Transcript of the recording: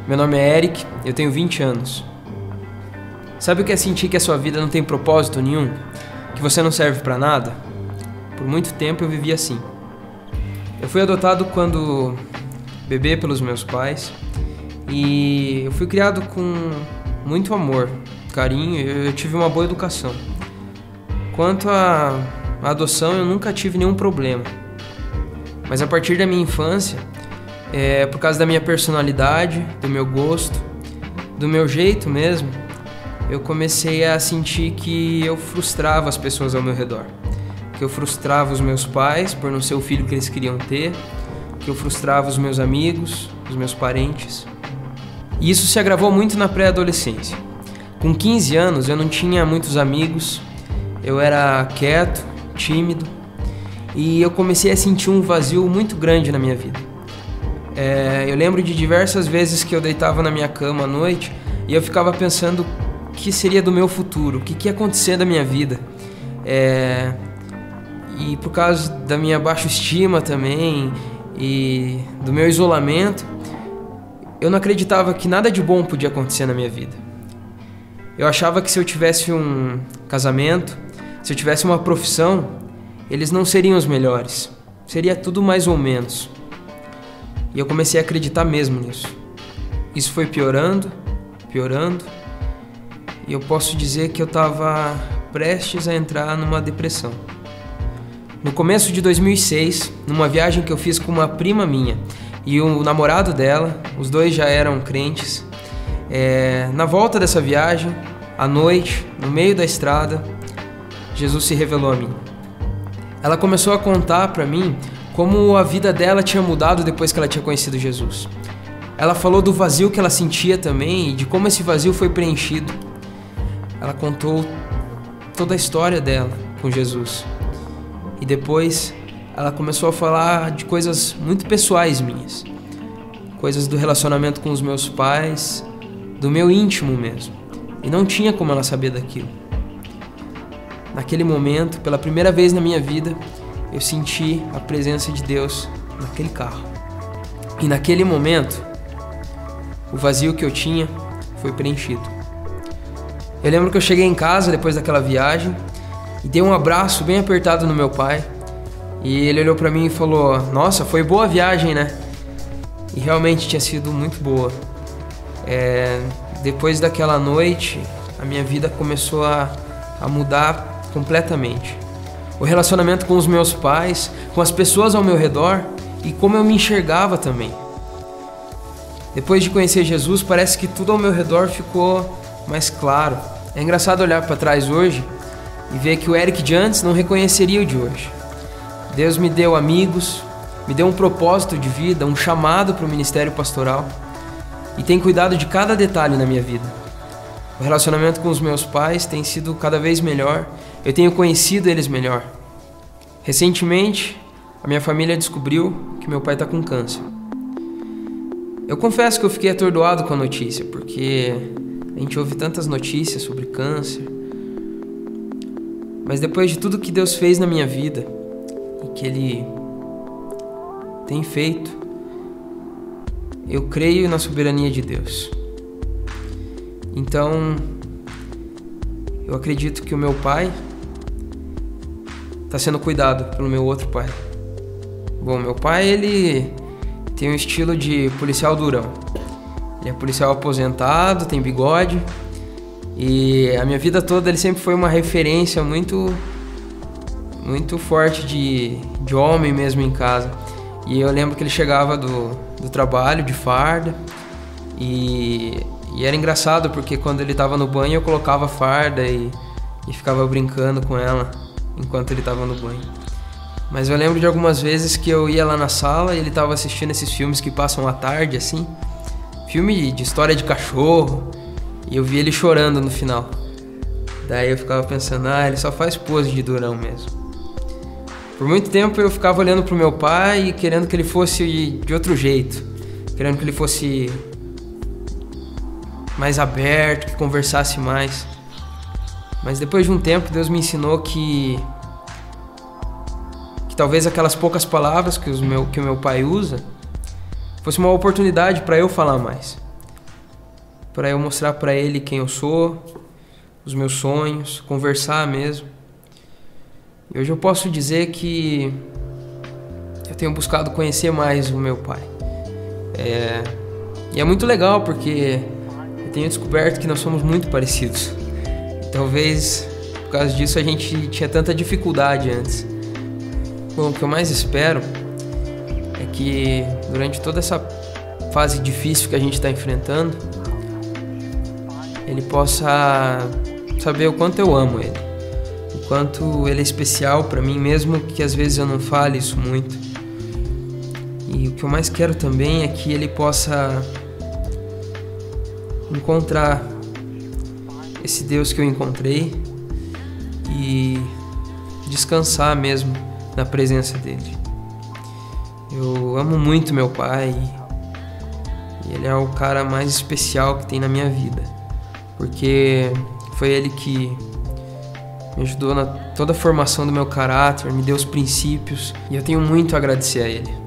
Meu nome é Eric, eu tenho 20 anos. Sabe o que é sentir que a sua vida não tem propósito nenhum? Que você não serve pra nada? Por muito tempo eu vivi assim. Eu fui adotado quando bebê pelos meus pais e eu fui criado com muito amor, carinho, e eu tive uma boa educação. Quanto à adoção, eu nunca tive nenhum problema. Mas a partir da minha infância, por causa da minha personalidade, do meu gosto, do meu jeito mesmo, eu comecei a sentir que eu frustrava as pessoas ao meu redor. Que eu frustrava os meus pais por não ser o filho que eles queriam ter, que eu frustrava os meus amigos, os meus parentes. E isso se agravou muito na pré-adolescência. Com 15 anos eu não tinha muitos amigos, eu era quieto, tímido, e eu comecei a sentir um vazio muito grande na minha vida. Eu lembro de diversas vezes que eu deitava na minha cama à noite e eu ficava pensando o que seria do meu futuro, o que ia acontecer da minha vida. E por causa da minha baixa estima também e do meu isolamento, eu não acreditava que nada de bom podia acontecer na minha vida. Eu achava que se eu tivesse um casamento, se eu tivesse uma profissão, eles não seriam os melhores. Seria tudo mais ou menos. E eu comecei a acreditar mesmo nisso. Isso foi piorando, piorando. E eu posso dizer que eu estava prestes a entrar numa depressão. No começo de 2006, numa viagem que eu fiz com uma prima minha e o namorado dela, os dois já eram crentes, na volta dessa viagem, à noite, no meio da estrada, Jesus se revelou a mim. Ela começou a contar para mim como a vida dela tinha mudado depois que ela tinha conhecido Jesus. Ela falou do vazio que ela sentia também e de como esse vazio foi preenchido. Ela contou toda a história dela com Jesus. E depois ela começou a falar de coisas muito pessoais minhas. Coisas do relacionamento com os meus pais, do meu íntimo mesmo. E não tinha como ela saber daquilo. Naquele momento, pela primeira vez na minha vida, eu senti a presença de Deus naquele carro. E naquele momento, o vazio que eu tinha foi preenchido. Eu lembro que eu cheguei em casa depois daquela viagem e dei um abraço bem apertado no meu pai. E ele olhou pra mim e falou: "Nossa, foi boa a viagem, né?" E realmente tinha sido muito boa. Depois daquela noite, a minha vida começou a mudar completamente. O relacionamento com os meus pais, com as pessoas ao meu redor e como eu me enxergava também. Depois de conhecer Jesus, parece que tudo ao meu redor ficou mais claro. É engraçado olhar para trás hoje e ver que o Eric de antes não reconheceria o de hoje. Deus me deu amigos, me deu um propósito de vida, um chamado para o ministério pastoral e tem cuidado de cada detalhe na minha vida. O relacionamento com os meus pais tem sido cada vez melhor, eu tenho conhecido eles melhor. Recentemente, a minha família descobriu que meu pai está com câncer. Eu confesso que eu fiquei atordoado com a notícia, porque a gente ouve tantas notícias sobre câncer. Mas depois de tudo que Deus fez na minha vida e que Ele tem feito, eu creio na soberania de Deus. Então, eu acredito que o meu pai está sendo cuidado pelo meu outro pai. Bom, meu pai, ele tem um estilo de policial durão. Ele é policial aposentado, tem bigode. E a minha vida toda ele sempre foi uma referência muito forte de homem mesmo em casa. E eu lembro que ele chegava do trabalho de farda e era engraçado porque quando ele estava no banho eu colocava a farda e ficava brincando com ela enquanto ele estava no banho. Mas eu lembro de algumas vezes que eu ia lá na sala e ele estava assistindo esses filmes que passam à tarde, assim. Filme de história de cachorro. E eu vi ele chorando no final. Daí eu ficava pensando, ele só faz pose de durão mesmo. Por muito tempo eu ficava olhando pro meu pai e querendo que ele fosse de outro jeito. Querendo que ele fosse mais aberto, que conversasse mais. Mas depois de um tempo Deus me ensinou que talvez aquelas poucas palavras que o meu pai usa fosse uma oportunidade para eu falar mais. para eu mostrar para ele quem eu sou, os meus sonhos, conversar mesmo. E hoje eu posso dizer que eu tenho buscado conhecer mais o meu pai. E é muito legal porque eu tenho descoberto que nós somos muito parecidos. Talvez por causa disso a gente tinha tanta dificuldade antes. Bom, o que eu mais espero é que durante toda essa fase difícil que a gente está enfrentando, ele possa saber o quanto eu amo ele, o quanto ele é especial para mim, mesmo que às vezes eu não fale isso muito. E o que eu mais quero também é que ele possa encontrar esse Deus que eu encontrei e descansar mesmo na presença dele. Eu amo muito meu pai e ele é o cara mais especial que tem na minha vida, porque foi ele que me ajudou na toda a formação do meu caráter, me deu os princípios e eu tenho muito a agradecer a ele.